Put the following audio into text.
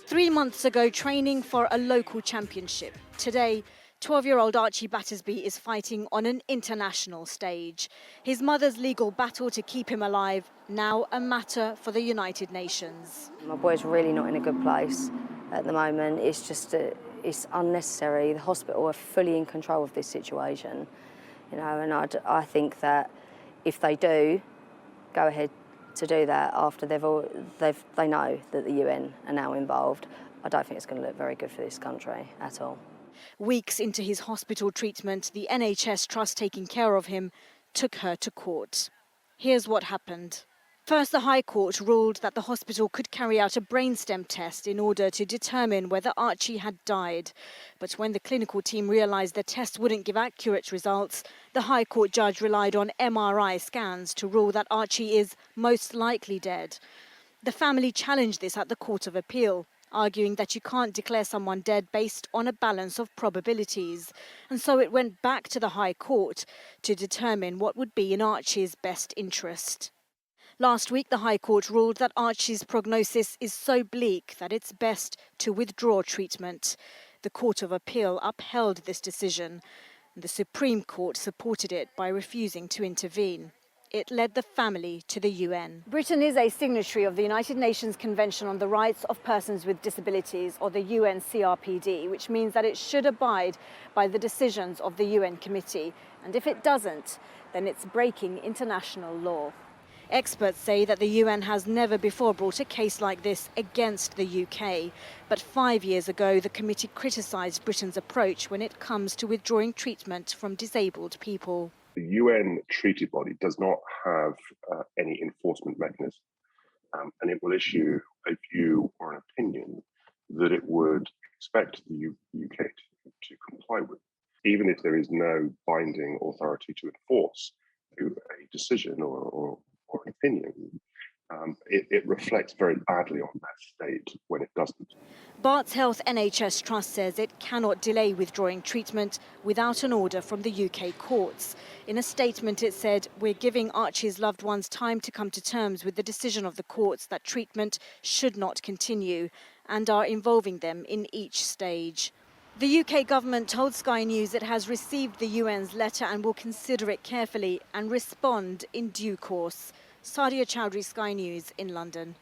3 months ago, training for a local championship. Today, 12-year-old Archie Battersbee is fighting on an international stage. His mother's legal battle to keep him alive, now a matter for the United Nations. My boy's really not in a good place at the moment. It's unnecessary. The hospital are fully in control of this situation, and I think that if they do go ahead to do that after they know that the UN are now involved, I don't think it's going to look very good for this country at all. Weeks into his hospital treatment, the NHS trust taking care of him took her to court. Here's what happened. First, the High Court ruled that the hospital could carry out a brainstem test in order to determine whether Archie had died. But when the clinical team realised the test wouldn't give accurate results, the High Court judge relied on MRI scans to rule that Archie is most likely dead. The family challenged this at the Court of Appeal, arguing that you can't declare someone dead based on a balance of probabilities. And so it went back to the High Court to determine what would be in Archie's best interest. Last week, the High Court ruled that Archie's prognosis is so bleak that it's best to withdraw treatment. The Court of Appeal upheld this decision. The Supreme Court supported it by refusing to intervene. It led the family to the UN. Britain is a signatory of the United Nations Convention on the Rights of Persons with Disabilities, or the UNCRPD, which means that it should abide by the decisions of the UN Committee. And if it doesn't, then it's breaking international law. Experts say that the UN has never before brought a case like this against the UK. But 5 years ago, the committee criticised Britain's approach when it comes to withdrawing treatment from disabled people. The UN treaty body does not have any enforcement mechanism, and it will issue a view or an opinion that it would expect the UK to comply with, even if there is no binding authority to enforce a decision or an opinion. It reflects very badly on that state when it doesn't. Barts Health NHS Trust says it cannot delay withdrawing treatment without an order from the UK courts. In a statement, it said, "We're giving Archie's loved ones time to come to terms with the decision of the courts that treatment should not continue and are involving them in each stage." The UK government told Sky News it has received the UN's letter and will consider it carefully and respond in due course. Sadia Chowdhury, Sky News in London.